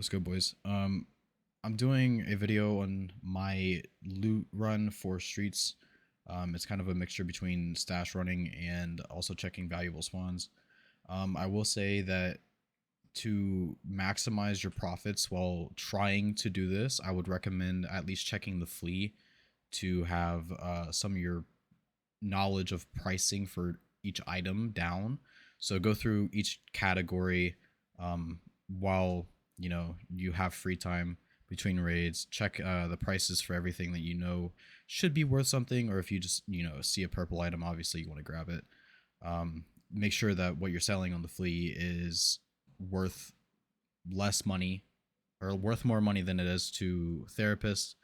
Let's go, boys. I'm doing a video on my loot run for streets. It's kind of a mixture between stash running and also checking valuable spawns. I will say that to maximize your profits while trying to do this, I would recommend at least checking the flea to have some of your knowledge of pricing for each item down. So go through each category while you have free time between raids. Check the prices for everything that you know should be worth something, or if you just see a purple item, obviously you want to grab it. Make sure that what you're selling on the flea is worth less money or worth more money than it is to therapists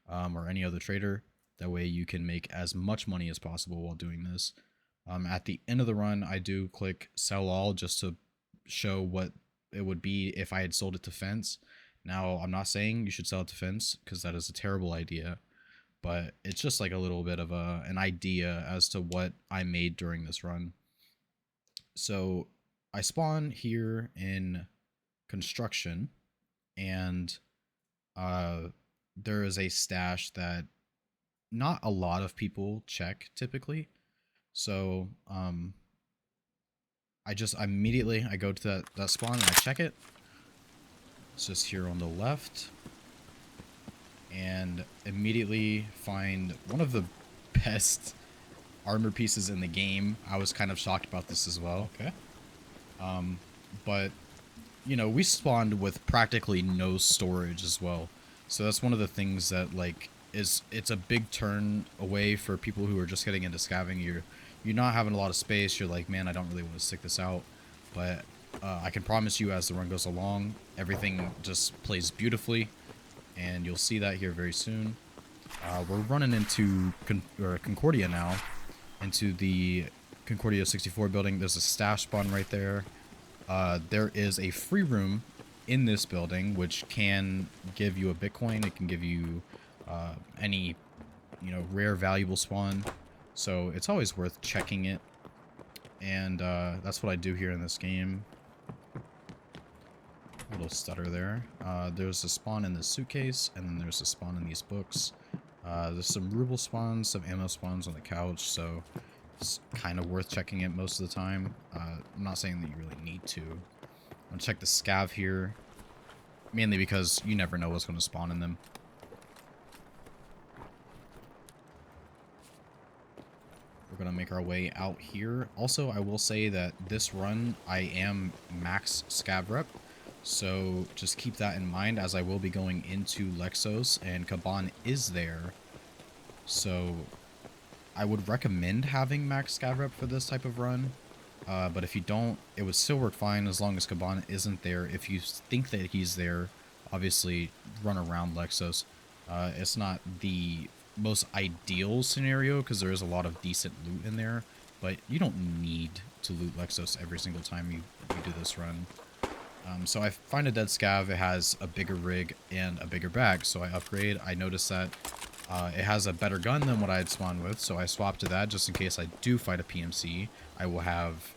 or any other trader. That way you can make as much money as possible while doing this. At the end of the run, I do click sell all just to show what it would be if I had sold it to Fence. Now, I'm not saying you should sell it to Fence because that is a terrible idea, but it's just like a little bit of an idea as to what I made during this run. So I spawn here in construction, and there is a stash that not a lot of people check typically. So I just immediately I go to that spawn and I check it. It's just here on the left, and immediately find one of the best armor pieces in the game. I was kind of shocked about this as well. Okay. But we spawned with practically no storage as well. So that's one of the things that it's a big turn away for people who are just getting into scavenging. You're not having a lot of space. You're like, man, I don't really want to stick this out. But I can promise you, as the run goes along, everything just plays beautifully, and you'll see that here very soon. We're running into Concordia now, into the Concordia 64 building. There's a stash spawn right there. There is a free room in this building, which can give you a Bitcoin. It can give you any, rare valuable spawn. So it's always worth checking it. And that's what I do here in this game. A little stutter there. There's a spawn in this suitcase, and then there's a spawn in these books. There's some ruble spawns, some ammo spawns on the couch, so it's kind of worth checking it most of the time. I'm not saying that you really need to. I'm gonna check the scav here, mainly because you never know what's going to spawn in them. We're going to make our way out here. Also, I will say that this run, I am max scav rep, so just keep that in mind, as I will be going into Lexos, and Kaban is there. So I would recommend having max scav rep for this type of run. But if you don't, it would still work fine as long as Kaban isn't there. If you think that he's there, obviously run around Lexos. It's not the most ideal scenario because there is a lot of decent loot in there, but you don't need to loot Lexos every single time you do this run. So I find a dead scav. It has a bigger rig and a bigger bag, so I upgrade. I noticed that it has a better gun than what I had spawned with, so I swapped to that just in case I do fight a PMC. I will have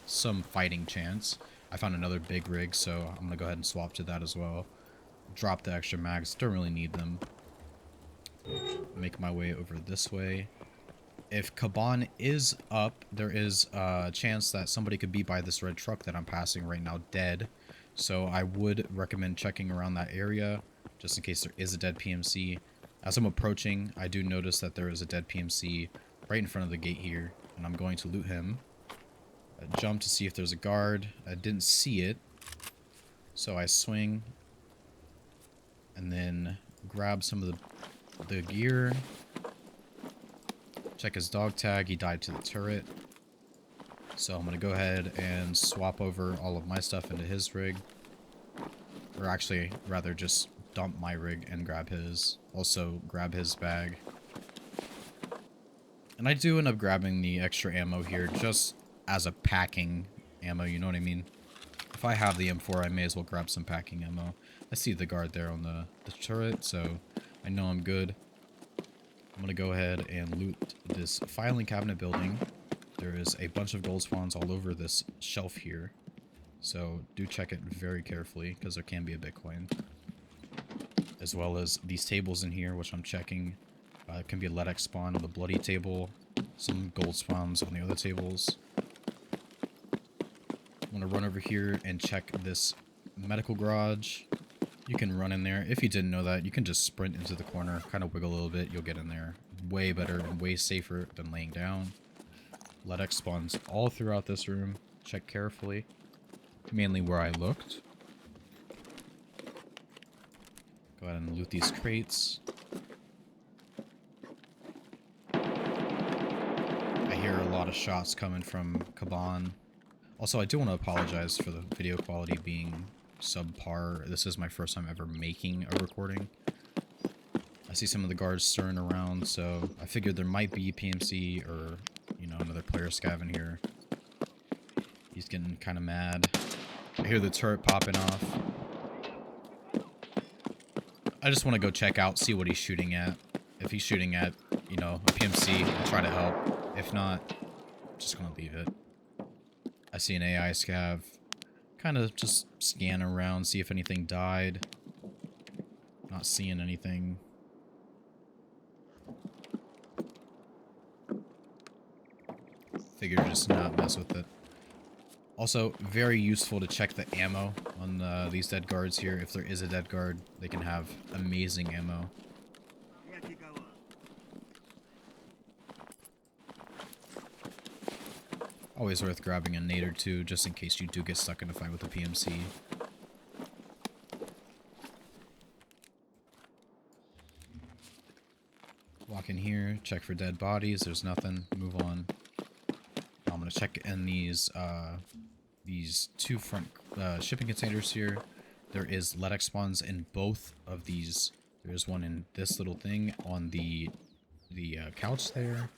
some fighting chance. I found another big rig, so I'm gonna go ahead and swap to that as well. Drop the extra mags. Don't really need them. Make my way over this way. If Kaban is up, there is a chance that somebody could be by this red truck that I'm passing right now dead. So I would recommend checking around that area just in case there is a dead PMC. As I'm approaching, I do notice that there is a dead PMC right in front of the gate here, and I'm going to loot him. I jump to see if there's a guard. I didn't see it, so I swing and then grab some of the gear. Check his dog tag. He died to the turret. So I'm going to go ahead and swap over all of my stuff into his rig. Or actually, rather just dump my rig and grab his. Also grab his bag. And I do end up grabbing the extra ammo here just as a packing ammo, you know what I mean? If I have the M4, I may as well grab some packing ammo. I see the guard there on the turret, so I know I'm good. I'm going to go ahead and loot this filing cabinet building. There is a bunch of gold spawns all over this shelf here. So do check it very carefully because there can be a Bitcoin. As well as these tables in here, which I'm checking. It can be a LEDX spawn on the bloody table. Some gold spawns on the other tables. I'm going to run over here and check this medical garage. You can run in there. If you didn't know that, you can just sprint into the corner, kind of wiggle a little bit, you'll get in there. Way better and way safer than laying down. LEDX spawns all throughout this room. Check carefully. Mainly where I looked. Go ahead and loot these crates. I hear a lot of shots coming from Kaban. Also, I do want to apologize for the video quality being subpar. This is my first time ever making a recording. I see some of the guards stirring around, so I figured there might be PMC or, you know, another player scav in here. He's getting kind of mad. I hear the turret popping off. I just want to go check out, see what he's shooting at. If he's shooting at, you know, a PMC, I'll try to help. If not, I'm just going to leave it. I see an AI scav. Kind of just scan around, see if anything died. Not seeing anything. Figure just not mess with it. Also, very useful to check the ammo on these dead guards here. If there is a dead guard, they can have amazing ammo. Always worth grabbing a nade or two, just in case you do get stuck in a fight with a PMC. Walk in here, check for dead bodies. There's nothing. Move on. Now I'm gonna check in these two front shipping containers here. There is LEDX spawns in both of these. There's one in this little thing on the couch there.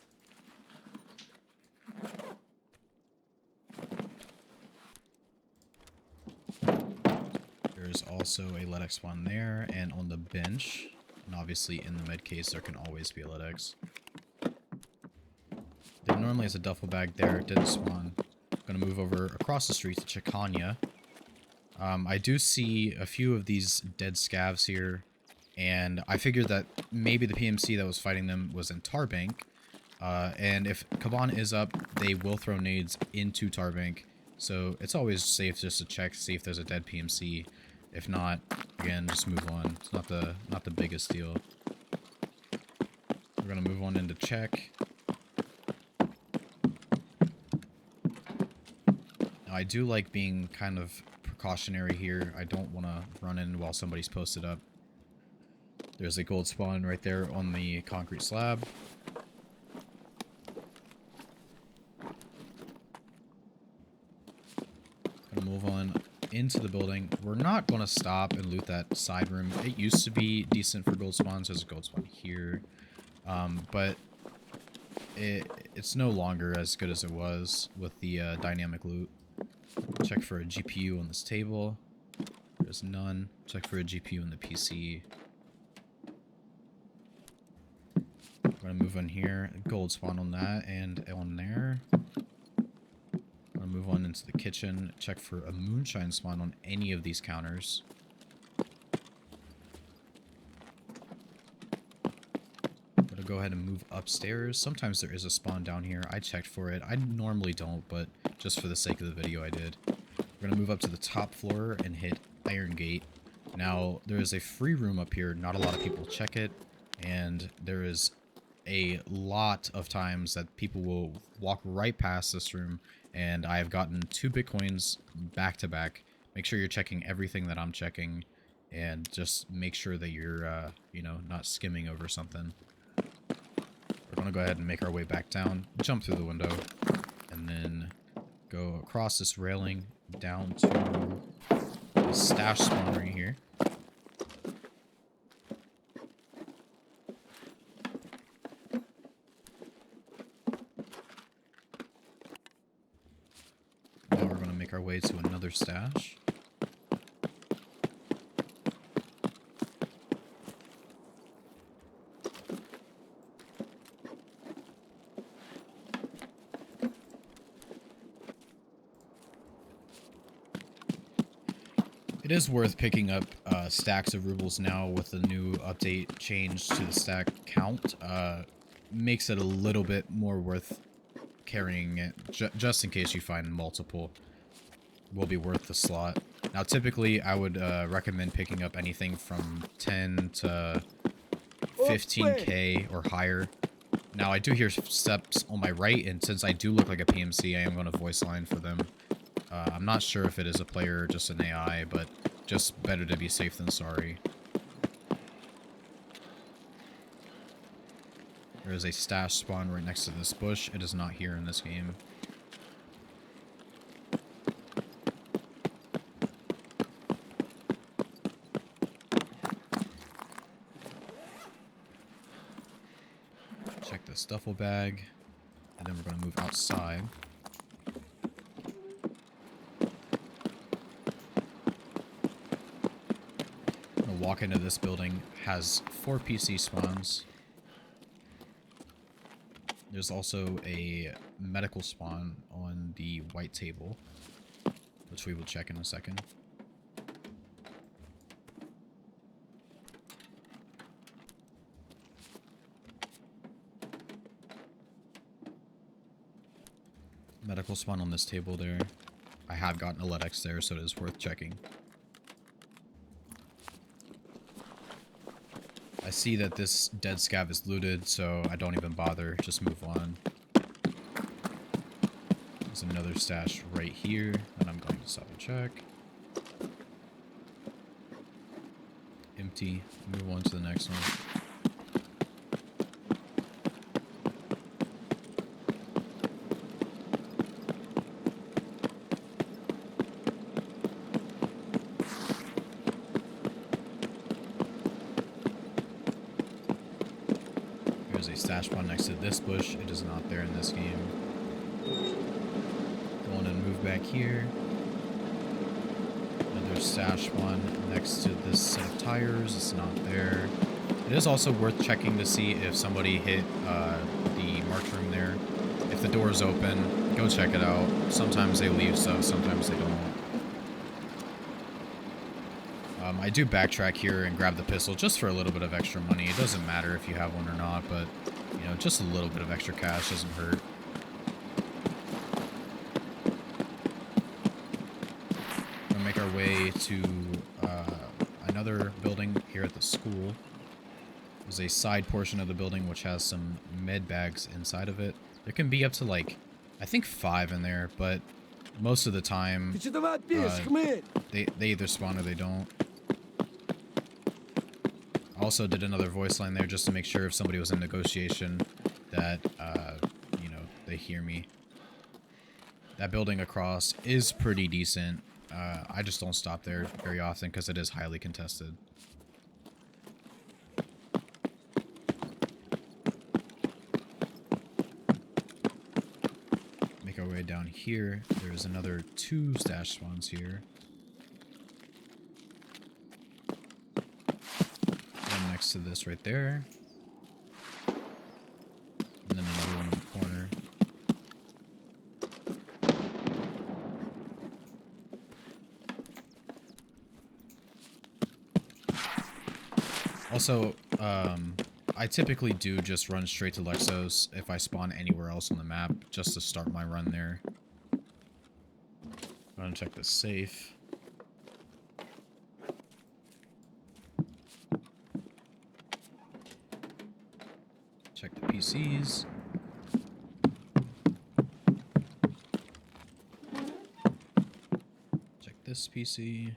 There's also a LEDX spawn there and on the bench. And obviously in the med case there can always be a LEDX. There normally is a duffel bag there. It didn't spawn. I'm gonna move over across the street to Chicanya. I do see a few of these dead scavs here, and I figured that maybe the PMC that was fighting them was in Tarbank. And if Kaban is up, they will throw nades into Tarbank, so it's always safe just to check, see if there's a dead PMC. If not, again, just move on. It's not the biggest deal. We're gonna move on into check. Now, I do like being kind of precautionary here. I don't want to run in while somebody's posted up. There's a gold spawn right there on the concrete slab. Gonna move on into the building. We're not going to stop and loot that side room. It used to be decent for gold spawns. There's a gold spawn here. But it's no longer as good as it was with the dynamic loot. Check for a GPU on this table. There's none. Check for a GPU on the PC. I'm gonna move on here. Gold spawn on that and on there. I'm gonna move on into the kitchen. Check for a moonshine spawn on any of these counters. I'm gonna go ahead and move upstairs. Sometimes there is a spawn down here. I checked for it. I normally don't, but just for the sake of the video, I did. We're gonna move up to the top floor and hit Iron Gate. Now, there is a free room up here. Not a lot of people check it, and there is a lot of times that people will walk right past this room, and I have gotten 2 Bitcoins back to back. Make sure you're checking everything that I'm checking, and just make sure that you're, you know, not skimming over something. We're gonna go ahead and make our way back down, jump through the window, and then go across this railing down to the stash spawn right here. Now we're going to make our way to another stash. It is worth picking up stacks of rubles now with the new update change to the stack count. Makes it a little bit more worth carrying it, just in case you find multiple. Will be worth the slot. Now, typically, I would recommend picking up anything from 10 to 15k or higher. Now, I do hear steps on my right, and since I do look like a PMC, I am going to voice line for them. I'm not sure if it is a player or just an AI, but just better to be safe than sorry. There is a stash spawn right next to this bush. It is not here in this game. Check this duffel bag, and then we're going to move outside. I'm going to walk into this building. Has 4 PC spawns. There's also a medical spawn on the white table, which we will check in a second. Medical spawn on this table there. I have gotten a LEDX there, so it is worth checking. I see that this dead scav is looted, so I don't even bother. Just move on. There's another stash right here that I'm going to stop and check. Empty. Move on to the next one. There's a stash spawn next to this bush. It is not there in this game. Go on and move back here. Another stash spawn next to this set of tires. It's not there. It is also worth checking to see if somebody hit the marked room there. If the door is open, go check it out. Sometimes they leave stuff, sometimes they don't. I do backtrack here and grab the pistol just for a little bit of extra money. It doesn't matter if you have one or not, but, you know, just a little bit of extra cash doesn't hurt. We'll make our way to another building here at the school. There's a side portion of the building which has some med bags inside of it. There can be up to, like, I think 5 in there, but most of the time, they either spawn or they don't. Also did another voice line there just to make sure if somebody was in negotiation that, you know, they hear me. That building across is pretty decent. I just don't stop there very often because it is highly contested. Make our way down here. There's another 2 stash spawns here. To this right there, and then another one in the corner. Also, I typically do just run straight to Lexos if I spawn anywhere else on the map, just to start my run there. I'm gonna check the safe. Check the PCs. Check this PC.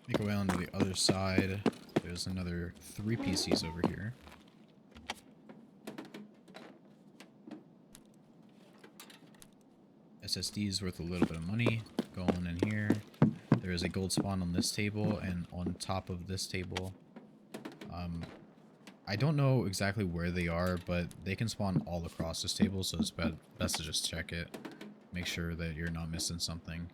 Make our way onto the other side. There's another 3 PCs over here. SSD is worth a little bit of money. Go on in here. There is a gold spawn on this table and on top of this table. I don't know exactly where they are, but they can spawn all across this table, so it's best to just check it. make sure that you're not missing something.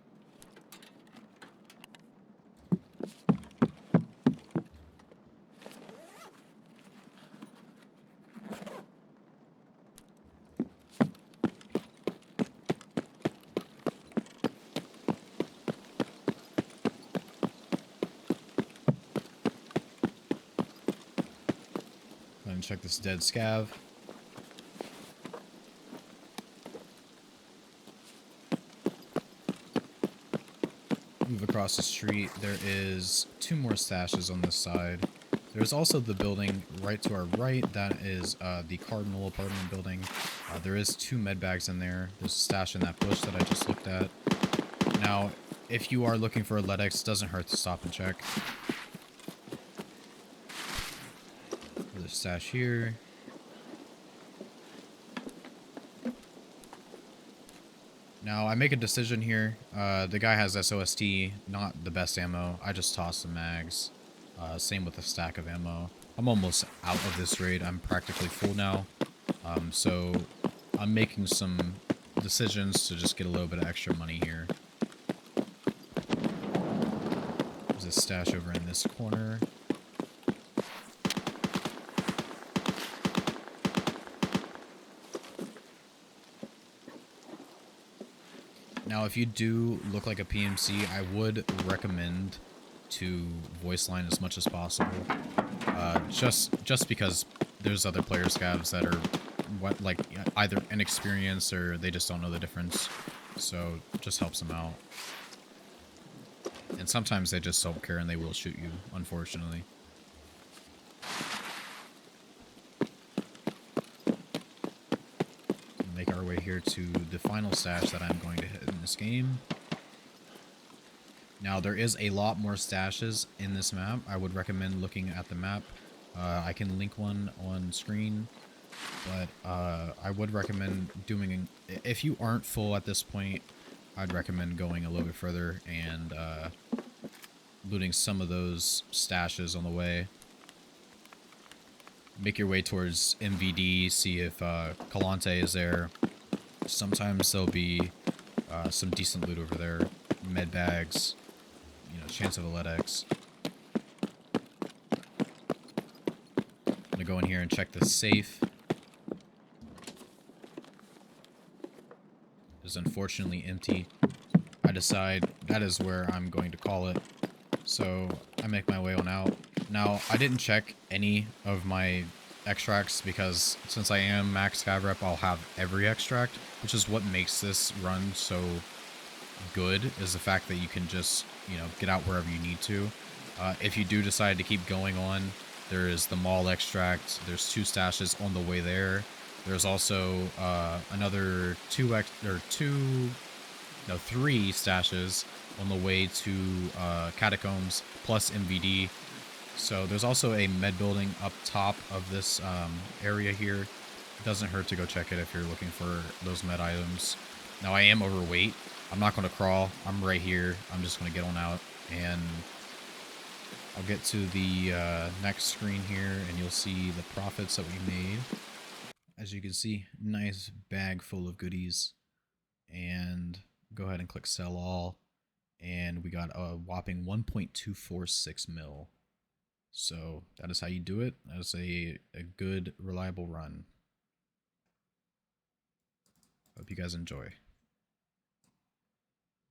Go ahead and check this dead scav. Move across the street. There is 2 more stashes on this side. There's also the building right to our right. That is the Cardinal apartment building. There is 2 med bags in there. There's a stash in that bush that I just looked at. Now, if you are looking for a LEDX, it doesn't hurt to stop and check. There's a stash here. Now, I make a decision here. The guy has SOST, not the best ammo. I just toss some mags. Same with the stack of ammo. I'm almost out of this raid. I'm practically full now. So I'm making some decisions to just get a little bit of extra money here. There's a stash over in this corner. Now, if you do look like a PMC, I would recommend to voice line as much as possible. Just because there's other player scavs that are like either inexperienced or they just don't know the difference. So it just helps them out. And sometimes they just don't care and they will shoot you, unfortunately. Make our way here to the final stash that I'm going to hit in this game. Now, there is a lot more stashes in this map. I would recommend looking at the map. I can link one on screen, but I would recommend doing... If you aren't full at this point, I'd recommend going a little bit further and looting some of those stashes on the way. Make your way towards MVD, see if Calante is there. Sometimes there'll be some decent loot over there. Med bags, you know, chance of a LEDX. I'm gonna go in here and check the safe. It's unfortunately empty. I decide that is where I'm going to call it. So I make my way on out. Now, I didn't check any of my extracts because since I am max scav rep, I'll have every extract, which is what makes this run so good, is the fact that you can just, you know, get out wherever you need to. If you do decide to keep going on, there is the mall extract. There's 2 stashes on the way there. There's also another 3 stashes on the way to Catacombs plus MVD. So there's also a med building up top of this area here. It doesn't hurt to go check it if you're looking for those med items. Now, I am overweight. I'm not going to crawl. I'm right here. I'm just going to get on out. And I'll get to the next screen here, and you'll see the profits that we made. As you can see, nice bag full of goodies. And go ahead and click sell all. And we got a whopping 1.246 mil. So that is how you do it. That is a good, reliable run. Hope you guys enjoy.